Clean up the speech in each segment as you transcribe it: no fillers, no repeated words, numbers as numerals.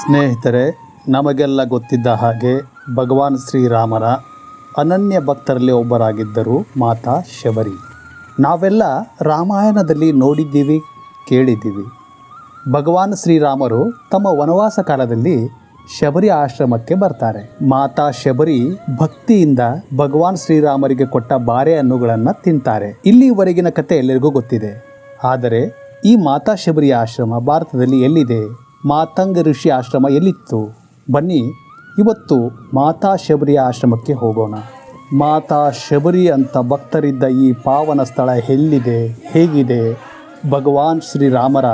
ಸ್ನೇಹಿತರೆ, ನಮಗೆಲ್ಲ ಗೊತ್ತಿದ್ದ ಹಾಗೆ ಭಗವಾನ್ ಶ್ರೀರಾಮರ ಅನನ್ಯ ಭಕ್ತರಲ್ಲಿ ಒಬ್ಬರಾಗಿದ್ದರು ಮಾತಾ ಶಬರಿ. ನಾವೆಲ್ಲ ರಾಮಾಯಣದಲ್ಲಿ ನೋಡಿದ್ದೀವಿ, ಕೇಳಿದ್ದೀವಿ. ಭಗವಾನ್ ಶ್ರೀರಾಮರು ತಮ್ಮ ವನವಾಸ ಕಾಲದಲ್ಲಿ ಶಬರಿ ಆಶ್ರಮಕ್ಕೆ ಬರ್ತಾರೆ. ಮಾತಾ ಶಬರಿ ಭಕ್ತಿಯಿಂದ ಭಗವಾನ್ ಶ್ರೀರಾಮರಿಗೆ ಕೊಟ್ಟ ಬಾರೆ ಹಣ್ಣುಗಳನ್ನು ತಿಂತಾರೆ. ಇಲ್ಲಿವರೆಗಿನ ಕಥೆ ಎಲ್ಲರಿಗೂ ಗೊತ್ತಿದೆ. ಆದರೆ ಈ ಮಾತಾ ಶಬರಿ ಆಶ್ರಮ ಭಾರತದಲ್ಲಿ ಎಲ್ಲಿದೆ? ಮಾತಂಗ ಋಷಿ ಆಶ್ರಮ ಎಲ್ಲಿತ್ತು? ಬನ್ನಿ ಇವತ್ತು ಮಾತಾ ಶಬರಿಯ ಆಶ್ರಮಕ್ಕೆ ಹೋಗೋಣ. ಮಾತಾ ಶಬರಿ ಅಂತ ಭಕ್ತರಿದ್ದ ಈ ಪಾವನ ಸ್ಥಳ ಎಲ್ಲಿದೆ, ಹೇಗಿದೆ? ಭಗವಾನ್ ಶ್ರೀರಾಮರ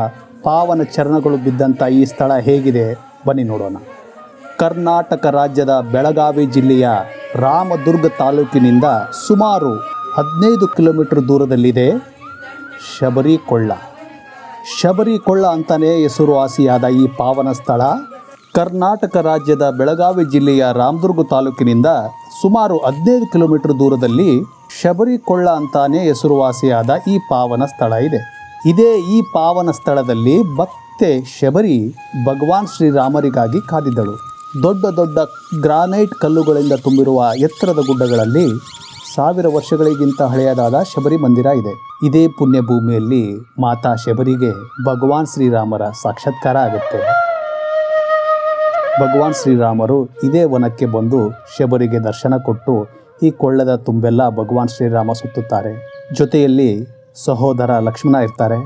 ಪಾವನ ಚರಣಗಳು ಬಿದ್ದಂಥ ಈ ಸ್ಥಳ ಹೇಗಿದೆ? ಬನ್ನಿ ನೋಡೋಣ. ಕರ್ನಾಟಕ ರಾಜ್ಯದ ಬೆಳಗಾವಿ ಜಿಲ್ಲೆಯ ರಾಮದುರ್ಗ ತಾಲೂಕಿನಿಂದ ಸುಮಾರು 15 ಕಿಲೋಮೀಟರ್ ದೂರದಲ್ಲಿದೆ ಶಬರಿ ಕೊಳ್ಳ. ಶಬರಿ ಕೊಳ್ಳ ಅಂತಲೇ ಹೆಸರುವಾಸಿಯಾದ ಈ ಪಾವನ ಸ್ಥಳ ಕರ್ನಾಟಕ ರಾಜ್ಯದ ಬೆಳಗಾವಿ ಜಿಲ್ಲೆಯ ರಾಮದುರ್ಗ ತಾಲೂಕಿನಿಂದ ಸುಮಾರು 15 ಕಿಲೋಮೀಟರ್ ದೂರದಲ್ಲಿ ಶಬರಿ ಕೊಳ್ಳ ಅಂತಾನೆ ಹೆಸರುವಾಸಿಯಾದ ಈ ಪಾವನ ಸ್ಥಳ ಇದೆ. ಈ ಪಾವನ ಸ್ಥಳದಲ್ಲಿ ಭಕ್ತೆ ಶಬರಿ ಭಗವಾನ್ ಶ್ರೀರಾಮರಿಗಾಗಿ ಕಾದಿದ್ದಳು. ದೊಡ್ಡ ದೊಡ್ಡ ಗ್ರಾನೈಟ್ ಕಲ್ಲುಗಳಿಂದ ತುಂಬಿರುವ ಎತ್ತರದ ಗುಡ್ಡಗಳಲ್ಲಿ 1000 ವರ್ಷಗಳಿಗಿಂತ ಹಳೆಯದಾದ ಶಬರಿ ಮಂದಿರ ಇದೆ. ಇದೇ ಪುಣ್ಯ ಭೂಮಿಯಲ್ಲಿ ಮಾತಾ ಶಬರಿಗೆ ಭಗವಾನ್ ಶ್ರೀರಾಮರ ಸಾಕ್ಷಾತ್ಕಾರ ಆಗುತ್ತೆ. ಭಗವಾನ್ ಶ್ರೀರಾಮರು ಇದೇ ವನಕ್ಕೆ ಬಂದು ಶಬರಿಗೆ ದರ್ಶನ ಕೊಟ್ಟು ಈ ಕೊಳ್ಳದ ತುಂಬೆಲ್ಲ ಭಗವಾನ್ ಶ್ರೀರಾಮ ಸುತ್ತುತ್ತಾರೆ. ಜೊತೆಯಲ್ಲಿ ಸಹೋದರ ಲಕ್ಷ್ಮಣ ಇರ್ತಾರೆ.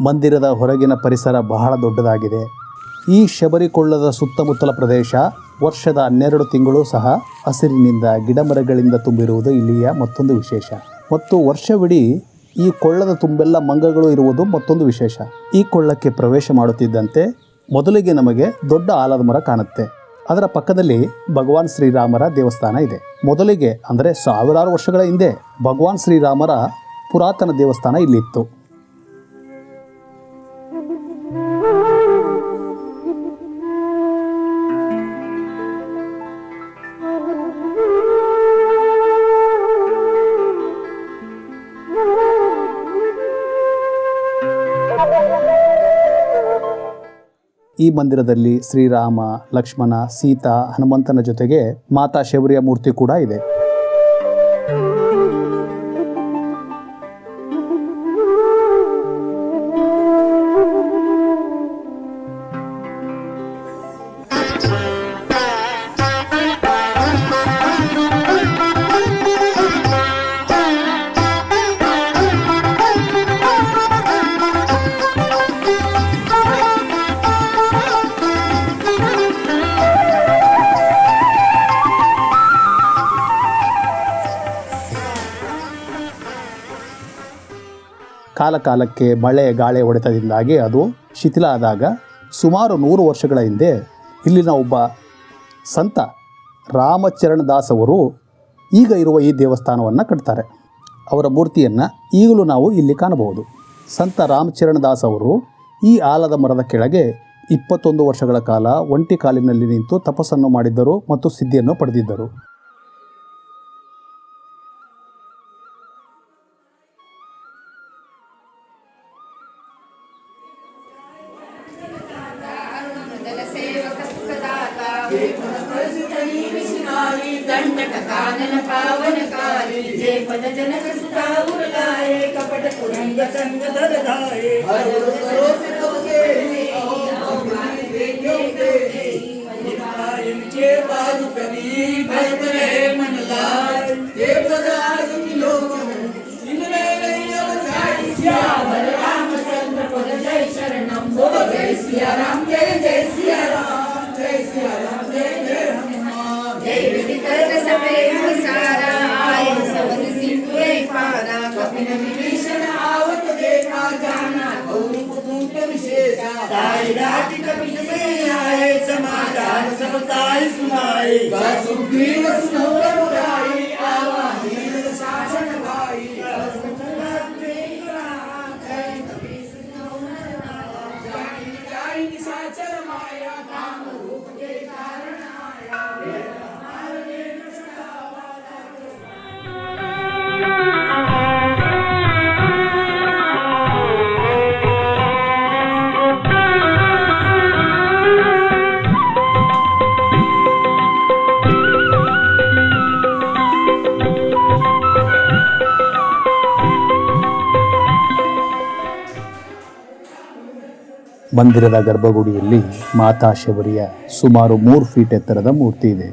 ಮಂದಿರದ ಹೊರಗಿನ ಪರಿಸರ ಬಹಳ ದೊಡ್ಡದಾಗಿದೆ. ಈ ಶಬರಿ ಕೊಳ್ಳದ ಸುತ್ತಮುತ್ತಲ ಪ್ರದೇಶ ವರ್ಷದ 12 ತಿಂಗಳು ಸಹ ಹಸಿರಿನಿಂದ ಗಿಡಮರಗಳಿಂದ ತುಂಬಿರುವುದು ಇಲ್ಲಿಯ ಮತ್ತೊಂದು ವಿಶೇಷ. ಮತ್ತು ವರ್ಷವಿಡೀ ಈ ಕೊಳ್ಳದ ತುಂಬೆಲ್ಲ ಮಂಗಗಳು ಇರುವುದು ಮತ್ತೊಂದು ವಿಶೇಷ. ಈ ಕೊಳ್ಳಕ್ಕೆ ಪ್ರವೇಶ ಮಾಡುತ್ತಿದ್ದಂತೆ ಮೊದಲಿಗೆ ನಮಗೆ ದೊಡ್ಡ ಆಲದ ಮರ ಕಾಣುತ್ತೆ. ಅದರ ಪಕ್ಕದಲ್ಲಿ ಭಗವಾನ್ ಶ್ರೀರಾಮರ ದೇವಸ್ಥಾನ ಇದೆ. ಮೊದಲಿಗೆ ಅಂದರೆ 1000 ವರ್ಷಗಳ ಹಿಂದೆ ಭಗವಾನ್ ಶ್ರೀರಾಮರ ಪುರಾತನ ದೇವಸ್ಥಾನ ಇಲ್ಲಿತ್ತು. ಈ ಮಂದಿರದಲ್ಲಿ ಶ್ರೀರಾಮ, ಲಕ್ಷ್ಮಣ, ಸೀತಾ, ಹನುಮಂತನ ಜೊತೆಗೆ ಮಾತಾ ಶಬರಿಯ ಮೂರ್ತಿ ಕೂಡ ಇದೆ. ಕಾಲಕ್ಕೆ ಮಳೆ ಗಾಳಿ ಹೊಡೆತದಿಂದಾಗಿ ಅದು ಶಿಥಿಲ ಆದಾಗ ಸುಮಾರು 100 ವರ್ಷಗಳ ಹಿಂದೆ ಇಲ್ಲಿನ ಒಬ್ಬ ಸಂತ ರಾಮಚರಣದಾಸ್ ಅವರು ಈಗ ಇರುವ ಈ ದೇವಸ್ಥಾನವನ್ನು ಕಟ್ತಾರೆ. ಅವರ ಮೂರ್ತಿಯನ್ನು ಈಗಲೂ ನಾವು ಇಲ್ಲಿ ಕಾಣಬಹುದು. ಸಂತ ರಾಮಚರಣದಾಸ್ ಅವರು ಈ ಆಲದ ಮರದ ಕೆಳಗೆ 21 ವರ್ಷಗಳ ಕಾಲ ಒಂಟಿ ಕಾಲಿನಲ್ಲಿ ನಿಂತು ತಪಸ್ಸನ್ನು ಮಾಡಿದ್ದರು ಮತ್ತು ಸಿದ್ಧಿಯನ್ನು ಪಡೆದಿದ್ದರು. ಮಂದಿರದ ಗರ್ಭಗುಡಿಯಲ್ಲಿ ಮಾತಾ ಶಬರಿಯ ಸುಮಾರು 3 ಫೀಟ್ ಎತ್ತರದ ಮೂರ್ತಿ ಇದೆ.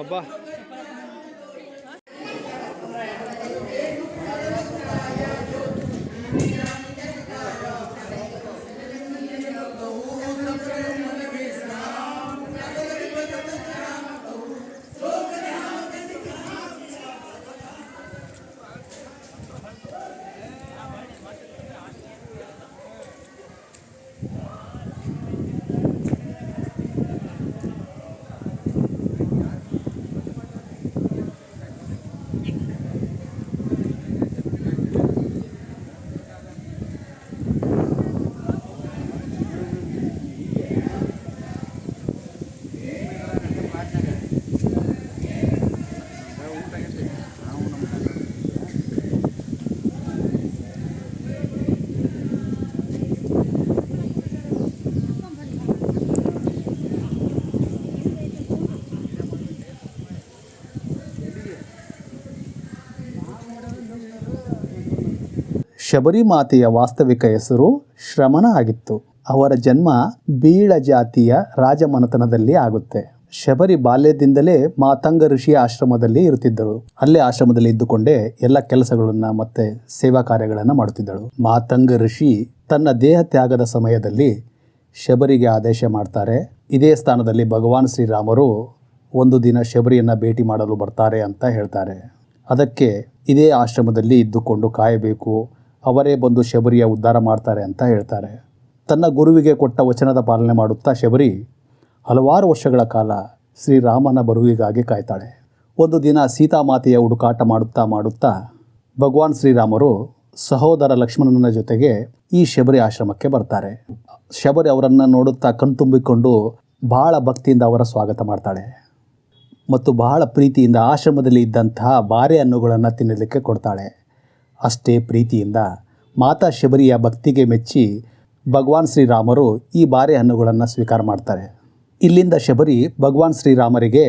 Abah. ಶಬರಿ ಮಾತೆಯ ವಾಸ್ತವಿಕ ಹೆಸರು ಶ್ರಮಣ ಆಗಿತ್ತು. ಅವರ ಜನ್ಮ ಬೀಳ ಜಾತಿಯ ರಾಜಮನೆತನದಲ್ಲಿ ಆಗುತ್ತೆ. ಶಬರಿ ಬಾಲ್ಯದಿಂದಲೇ ಮಾತಂಗ ಋಷಿಯ ಆಶ್ರಮದಲ್ಲಿ ಇರುತ್ತಿದ್ದಳು. ಅಲ್ಲೇ ಆಶ್ರಮದಲ್ಲಿ ಇದ್ದುಕೊಂಡೇ ಎಲ್ಲ ಕೆಲಸಗಳನ್ನ ಮತ್ತೆ ಸೇವಾ ಕಾರ್ಯಗಳನ್ನು ಮಾಡುತ್ತಿದ್ದಳು. ಮಾತಂಗ ಋಷಿ ತನ್ನ ದೇಹ ತ್ಯಾಗದ ಸಮಯದಲ್ಲಿ ಶಬರಿಗೆ ಆದೇಶ ಮಾಡ್ತಾರೆ. ಇದೇ ಸ್ಥಾನದಲ್ಲಿ ಭಗವಾನ್ ಶ್ರೀರಾಮರು ಒಂದು ದಿನ ಶಬರಿಯನ್ನು ಭೇಟಿ ಮಾಡಲು ಬರ್ತಾರೆ ಅಂತ ಹೇಳ್ತಾರೆ. ಅದಕ್ಕೆ ಇದೇ ಆಶ್ರಮದಲ್ಲಿ ಇದ್ದುಕೊಂಡು ಕಾಯಬೇಕು, ಅವರೇ ಬಂದು ಶಬರಿಯ ಉದ್ಧಾರ ಮಾಡ್ತಾರೆ ಅಂತ ಹೇಳ್ತಾರೆ. ತನ್ನ ಗುರುವಿಗೆ ಕೊಟ್ಟ ವಚನದ ಪಾಲನೆ ಮಾಡುತ್ತಾ ಶಬರಿ ಹಲವಾರು ವರ್ಷಗಳ ಕಾಲ ಶ್ರೀರಾಮನ ಬರುವಿಗಾಗಿ ಕಾಯ್ತಾಳೆ. ಒಂದು ದಿನ ಸೀತಾಮಾತೆಯ ಹುಡುಕಾಟ ಮಾಡುತ್ತಾ ಭಗವಾನ್ ಶ್ರೀರಾಮರು ಸಹೋದರ ಲಕ್ಷ್ಮಣನ ಜೊತೆಗೆ ಈ ಶಬರಿ ಆಶ್ರಮಕ್ಕೆ ಬರ್ತಾರೆ. ಶಬರಿ ಅವರನ್ನು ನೋಡುತ್ತಾ ಕಣ್ತುಂಬಿಕೊಂಡು ಬಹಳ ಭಕ್ತಿಯಿಂದ ಅವರ ಸ್ವಾಗತ ಮಾಡ್ತಾಳೆ ಮತ್ತು ಬಹಳ ಪ್ರೀತಿಯಿಂದ ಆಶ್ರಮದಲ್ಲಿ ಇದ್ದಂತಹ ಬಾರೆ ಹಣ್ಣುಗಳನ್ನು ತಿನ್ನಲಿಕ್ಕೆ ಕೊಡ್ತಾಳೆ. ಅಷ್ಟೇ ಪ್ರೀತಿಯಿಂದ ಮಾತಾ ಶಬರಿಯ ಭಕ್ತಿಗೆ ಮೆಚ್ಚಿ ಭಗವಾನ್ ಶ್ರೀರಾಮರು ಈ ಬಾರೆ ಹಣ್ಣುಗಳನ್ನು ಸ್ವೀಕಾರ ಮಾಡ್ತಾರೆ. ಇಲ್ಲಿಂದ ಶಬರಿ ಭಗವಾನ್ ಶ್ರೀರಾಮರಿಗೆ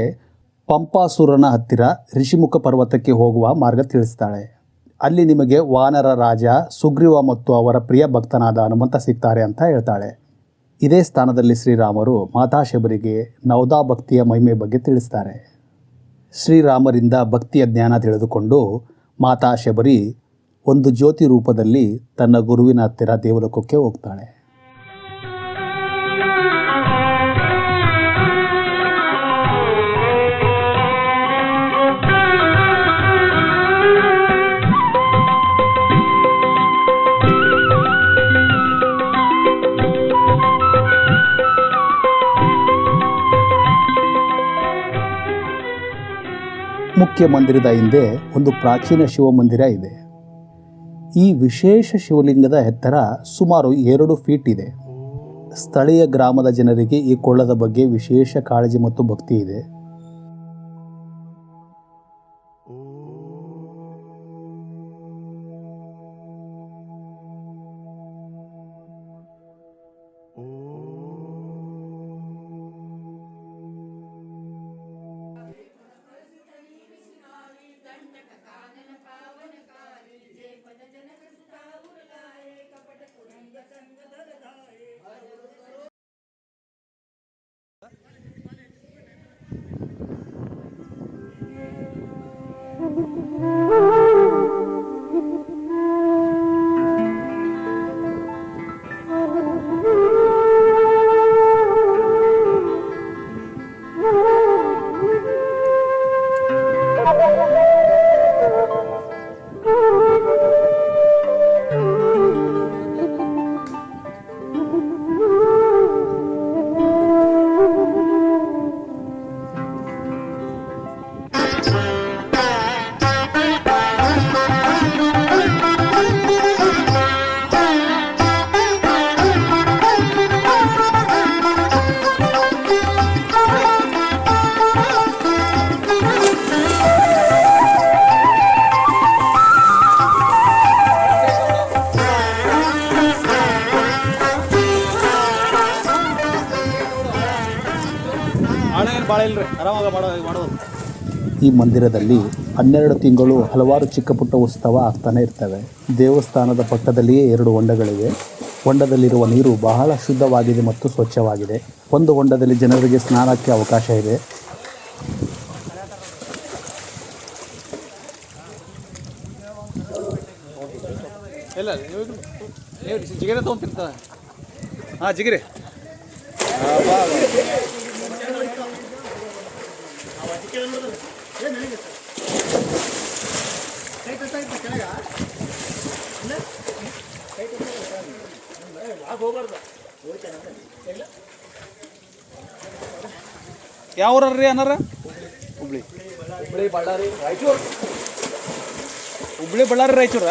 ಪಂಪಾಸುರನ ಹತ್ತಿರ ಋಷಿಮುಖ ಪರ್ವತಕ್ಕೆ ಹೋಗುವ ಮಾರ್ಗ ತಿಳಿಸ್ತಾಳೆ. ಅಲ್ಲಿ ನಿಮಗೆ ವಾನರ ರಾಜ ಸುಗ್ರೀವ ಮತ್ತು ಅವರ ಪ್ರಿಯ ಭಕ್ತನಾದ ಹನುಮಂತ ಸಿಗ್ತಾರೆ ಅಂತ ಹೇಳ್ತಾಳೆ. ಇದೇ ಸ್ಥಾನದಲ್ಲಿ ಶ್ರೀರಾಮರು ಮಾತಾ ಶಬರಿಗೆ ನವದಾ ಭಕ್ತಿಯ ಮಹಿಮೆ ಬಗ್ಗೆ ತಿಳಿಸ್ತಾರೆ. ಶ್ರೀರಾಮರಿಂದ ಭಕ್ತಿಯ ಜ್ಞಾನ ತಿಳಿದುಕೊಂಡು ಮಾತಾ ಶಬರಿ ಒಂದು ಜ್ಯೋತಿ ರೂಪದಲ್ಲಿ ತನ್ನ ಗುರುವಿನ ಹತ್ತಿರ ದೇವಲೋಕಕ್ಕೆ ಹೋಗ್ತಾಳೆ. ಮುಖ್ಯ ಮಂದಿರದ ಹಿಂದೆ ಒಂದು ಪ್ರಾಚೀನ ಶಿವಮಂದಿರ ಇದೆ. ಈ ವಿಶೇಷ ಶಿವಲಿಂಗದ ಎತ್ತರ ಸುಮಾರು 2 ಫೀಟ್ ಇದೆ. ಸ್ಥಳೀಯ ಗ್ರಾಮದ ಜನರಿಗೆ ಈ ಕೊಳ್ಳದ ಬಗ್ಗೆ ವಿಶೇಷ ಕಾಳಜಿ ಮತ್ತು ಭಕ್ತಿ ಇದೆ. ಭಾಳ ಇಲ್ರಿ ಆರಾಮಾಗ ಮಾಡೋದು. ಈ ಮಂದಿರದಲ್ಲಿ 12 ತಿಂಗಳು ಹಲವಾರು ಚಿಕ್ಕ ಪುಟ್ಟ ಉತ್ಸವ ಆಗ್ತಾನೆ ಇರ್ತವೆ. ದೇವಸ್ಥಾನದ ಪಕ್ಕದಲ್ಲಿಯೇ 2 ಹೊಂಡಗಳಿವೆ. ಹೊಂಡದಲ್ಲಿರುವ ನೀರು ಬಹಳ ಶುದ್ಧವಾಗಿದೆ ಮತ್ತು ಸ್ವಚ್ಛವಾಗಿದೆ. ಒಂದು ಹೊಂಡದಲ್ಲಿ ಜನರಿಗೆ ಸ್ನಾನಕ್ಕೆ ಅವಕಾಶ ಇದೆ. ಇಲ್ಲ ನೀವು ಜಿಗಿರೆ ತೊಗೊಂತಿರ್ತಾರೆ. ಹಾಂ ಜಿಗಿರಿ. ಯಾವ ಊರ್ರಿ ಅನ್ನಾರ? ಹುಬ್ಳಿ ಬಳ್ಳಾರಿ ರಾಯಚೂರು. ಹುಬ್ಳಿ ಬಳ್ಳಾರಿ ರಾಯಚೂರ?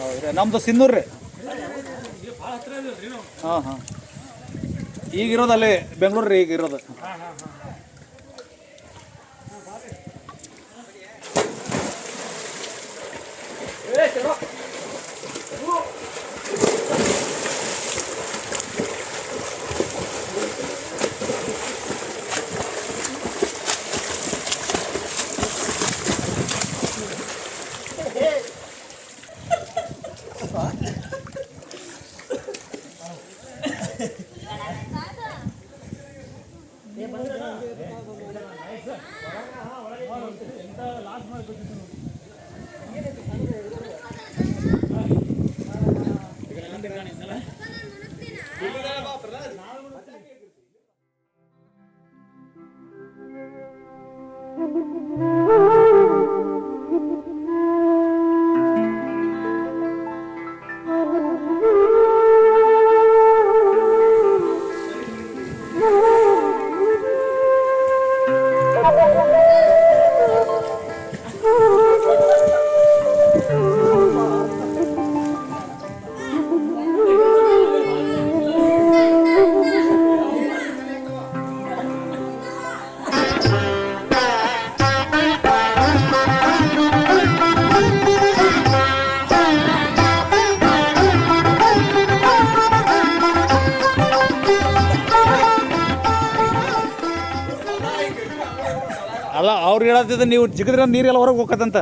ಹೌದ್ರಿ, ನಮ್ದು ಸಿನ್ನೂರು ರೀ. ಹಾಂ ಹಾಂ, ಈಗಿರೋದು ಅಲ್ಲಿ ಬೆಂಗಳೂರು ರೀ ಈಗಿರೋದು. ಅಲ್ಲ, ಅವ್ರು ಹೇಳತ್ತಿದ್ದ ನೀವು ಜಿಗಿದ್ರೆ ನೀರೆಲ್ಲ ಹೊರಗೆ ಹೋಗತ್ತಂತ.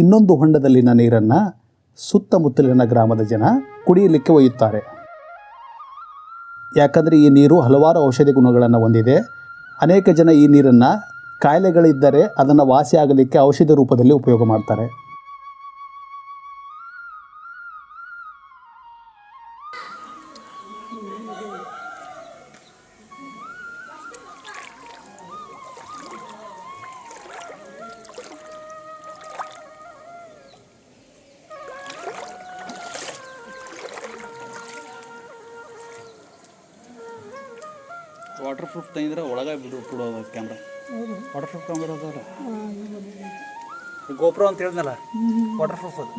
ಇನ್ನೊಂದು ಹೊಂಡದಲ್ಲಿನ ನೀರನ್ನು ಸುತ್ತಮುತ್ತಲಿನ ಗ್ರಾಮದ ಜನ ಕುಡಿಯಲಿಕ್ಕೆ ಒಯ್ಯುತ್ತಾರೆ. ಯಾಕಂದರೆ ಈ ನೀರು ಹಲವಾರು ಔಷಧಿ ಗುಣಗಳನ್ನು ಹೊಂದಿದೆ. ಅನೇಕ ಜನ ಈ ನೀರನ್ನು ಕಾಯಿಲೆಗಳಿದ್ದರೆ ಅದನ್ನು ವಾಸಿಯಾಗಲಿಕ್ಕೆ ಔಷಧಿ ರೂಪದಲ್ಲಿ ಉಪಯೋಗ ಮಾಡ್ತಾರೆ. ವಾಟರ್ ಪ್ರೂಫ್ ತಂದಿದ್ರೆ ಒಳಗೆ ಬಿಡೋದು ಕ್ಯಾಮ್ರಾ. ವಾಟರ್ ಪ್ರೂಫ್ ಕ್ಯಾಮ್ರಾ ಅದಾವಲ್ಲ, ಗೋಪ್ರೋ ಅಂತ ಹೇಳಿದ್ನಲ್ಲ, ವಾಟರ್ ಪ್ರೂಫ್ ಅದು.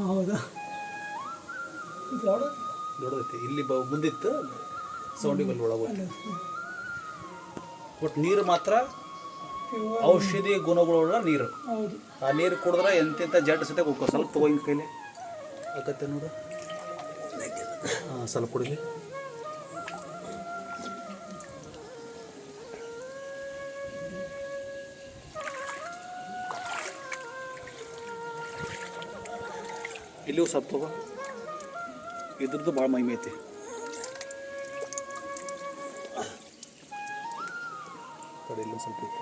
ಹೌದಾ, ದೊಡ್ಡದೈತಿ. ಇಲ್ಲಿ ಮುಂದಿತ್ತು ಸೌಂಡಿಗೆ ಒಳಗೆ. ಬಟ್ ನೀರು ಮಾತ್ರ ಔಷಧಿ ಗುಣಗಳುಳ್ಳ ನೀರು. ಆ ನೀರು ಕುಡಿದ್ರೆ ಎಂತೆಂಥ ಜಡ್ ಸತೆ ಹೋಗ್ಕೋ. ಸ್ವಲ್ಪ ತಗೋ ಹಿಂಗೆ ಕೈಲಿ ಆಗತ್ತೆ ನೋಡು. ಹಾಂ, ಸ್ವಲ್ಪ ಕುಡಿಲಿ. ಇಲ್ಲಿಯೂ ಸ್ವಲ್ಪ ತಗೋ. ಇದ್ರದ್ದು ಭಾಳ ಮಹಿಮೆ ಐತಿ. ಇಲ್ಲೂ ಸ್ವಲ್ಪ ಐತಿ.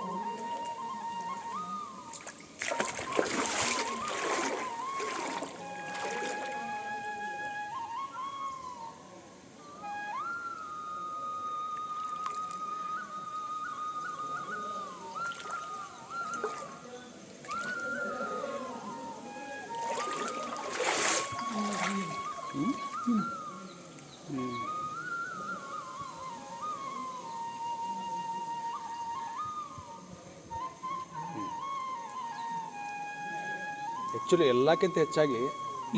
ಆ್ಯಕ್ಚುಲಿ ಎಲ್ಲಕ್ಕಿಂತ ಹೆಚ್ಚಾಗಿ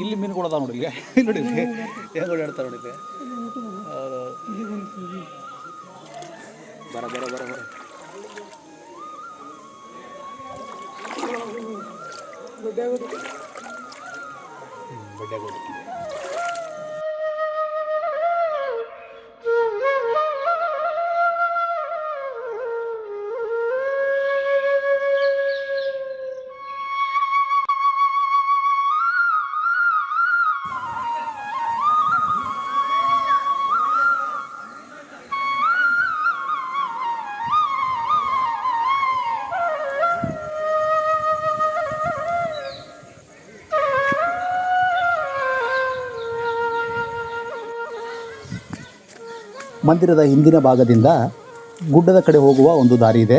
ಇಲ್ಲಿ ಮೀನುಗಳು ಅದಾವ ನೋಡಿ, ಇಲ್ಲಿ ನೋಡಿ ಹೆಂಗೆ ಓಡಾಡ್ತಾರೆ ನೋಡಿ. ಬರ ಬರ ಬರ ಬರ ಬಡ್ಡ್ಯಾಗೋದು. ಮಂದಿರದ ಹಿಂದಿನ ಭಾಗದಿಂದ ಗುಡ್ಡದ ಕಡೆ ಹೋಗುವ ಒಂದು ದಾರಿ ಇದೆ.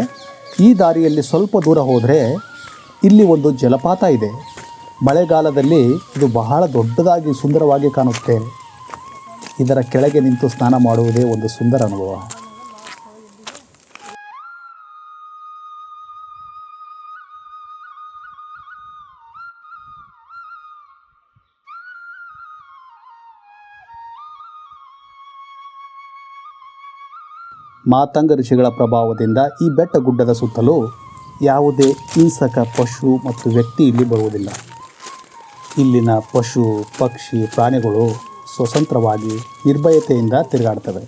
ಈ ದಾರಿಯಲ್ಲಿ ಸ್ವಲ್ಪ ದೂರ ಹೋದರೆ ಇಲ್ಲಿ ಒಂದು ಜಲಪಾತ ಇದೆ. ಮಳೆಗಾಲದಲ್ಲಿ ಇದು ಬಹಳ ದೊಡ್ಡದಾಗಿ ಸುಂದರವಾಗಿ ಕಾಣುತ್ತೆ. ಇದರ ಕೆಳಗೆ ನಿಂತು ಸ್ನಾನ ಮಾಡುವುದೇ ಒಂದು ಸುಂದರ ಅನುಭವ. ಮಾತಂಗ ಋಷಿಗಳ ಪ್ರಭಾವದಿಂದ ಈ ಬೆಟ್ಟ ಗುಡ್ಡದ ಸುತ್ತಲೂ ಯಾವುದೇ ಹಿಂಸಕ ಪಶು ಮತ್ತು ವ್ಯಕ್ತಿ ಇಲ್ಲಿ ಬರುವುದಿಲ್ಲ. ಇಲ್ಲಿನ ಪಶು ಪಕ್ಷಿ ಪ್ರಾಣಿಗಳು ಸ್ವತಂತ್ರವಾಗಿ ನಿರ್ಭಯತೆಯಿಂದ ತಿರುಗಾಡ್ತವೆ.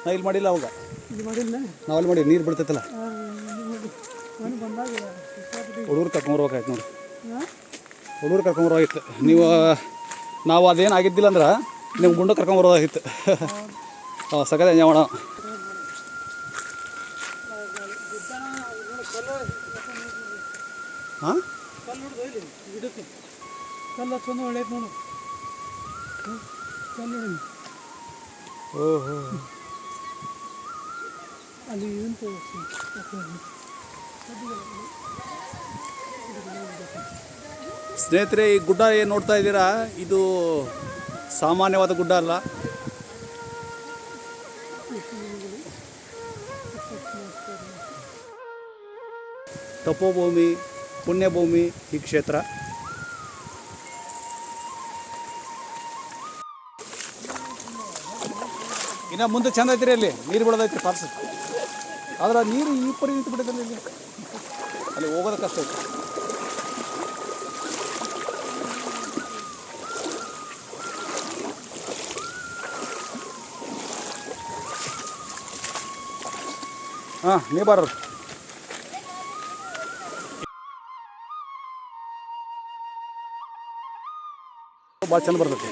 ನಾ ಇಲ್ಲಿ ಮಾಡಿಲ್ಲ ಅವಾಗ, ನಾವು ಅಲ್ಲಿ ಮಾಡಿ ನೀರು ಬಿಡ್ತೈತಲ್ಲ, ಹುಡುಗರು ಕರ್ಕೊಂಬರ್ಬೇಕಾಯ್ತು ನೋಡಿ, ಹುಡುಗರು ಕರ್ಕೊಂಬರೋಗಿತ್ತು. ನಾವು ಅದೇನು ಆಗಿದ್ದಿಲ್ಲ ಅಂದ್ರೆ ನಿಮ್ಮ ಗುಂಡ ಕರ್ಕೊಂಬರೋದಾಗಿತ್ತು. ಸಕಲ ಎಂಜಾಯ್ ಮಾಡೋ. ಹಾಂ ಓಹೋ, ಸ್ನೇಹಿತರೆ, ಈ ಗುಡ್ಡ ಏನು ನೋಡ್ತಾ ಇದ್ದೀರಾ, ಇದು ಸಾಮಾನ್ಯವಾದ ಗುಡ್ಡ ಅಲ್ಲ. ತಪೋಭೂಮಿ, ಪುಣ್ಯಭೂಮಿ ಈ ಕ್ಷೇತ್ರ. ಇನ್ನು ಮುಂದೆ ಚಂದ ಐತ್ರಿ, ಅಲ್ಲಿ ನೀರು ಬಿಡೋದೈತಿ ಫಾಲ್ಸ್. ಆದ್ರೆ ನೀರು ಈ ಪರಿ ನಿಂತು ಬಿಟ್ಟಿದ್ದಲ್ಲಿ ಇಲ್ಲಿ, ಅಲ್ಲಿ ಹೋಗೋದು ಕಷ್ಟ ಐತಿ. ಹಾಂ, ನೀ ಬಾರ್ರಿ. ಭಾಳ ಚಂದ ಬರ್ತೈತಿ.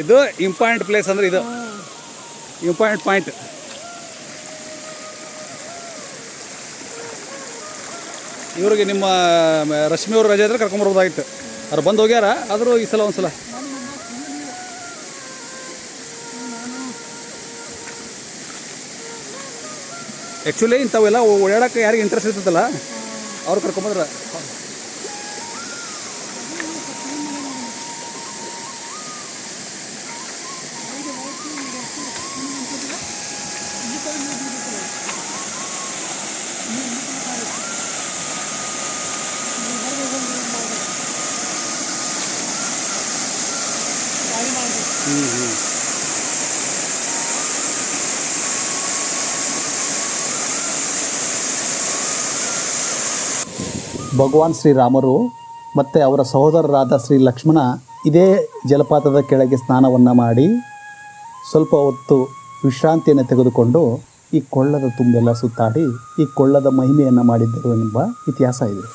ಇದು ಇಂಪಾರ್ಟೆಂಟ್ ಪ್ಲೇಸ್ ಅಂದ್ರೆ ಇದು ಇಂಪಾರ್ಟೆಂಟ್ ಪಾಯಿಂಟ್. ಇವ್ರಿಗೆ ನಿಮ್ಮ ರಶ್ಮಿ ಅವರು ರಜೆ ಇದ್ರೆ ಕರ್ಕೊಂಬರ್ಬೋದಾಗಿತ್ತು. ಅವ್ರು ಬಂದು ಹೋಗ್ಯಾರ, ಆದರೂ ಈ ಸಲ ಒಂದ್ಸಲ ಆ್ಯಕ್ಚುಲಿ ಇಂಥವೆಲ್ಲ ಓಡಾಡೋಕ್ಕೆ ಯಾರಿಗೆ ಇಂಟ್ರೆಸ್ಟ್ ಇರ್ತದಲ್ಲ ಅವ್ರು ಕರ್ಕೊಂಬಂದ್ರೆ. ಭಗವಾನ್ ಶ್ರೀರಾಮರು ಮತ್ತು ಅವರ ಸಹೋದರರಾದ ಶ್ರೀ ಲಕ್ಷ್ಮಣ ಇದೇ ಜಲಪಾತದ ಕೆಳಗೆ ಸ್ನಾನವನ್ನು ಮಾಡಿ ಸ್ವಲ್ಪ ಹೊತ್ತು ವಿಶ್ರಾಂತಿಯನ್ನು ತೆಗೆದುಕೊಂಡು ಈ ಕೊಳ್ಳದ ತುಂಬೆಲ್ಲ ಸುತ್ತಾಡಿ ಈ ಕೊಳ್ಳದ ಮಹಿಮೆಯನ್ನು ಮಾಡಿದ್ದರು ಎಂಬ ಇತಿಹಾಸ ಇದೆ.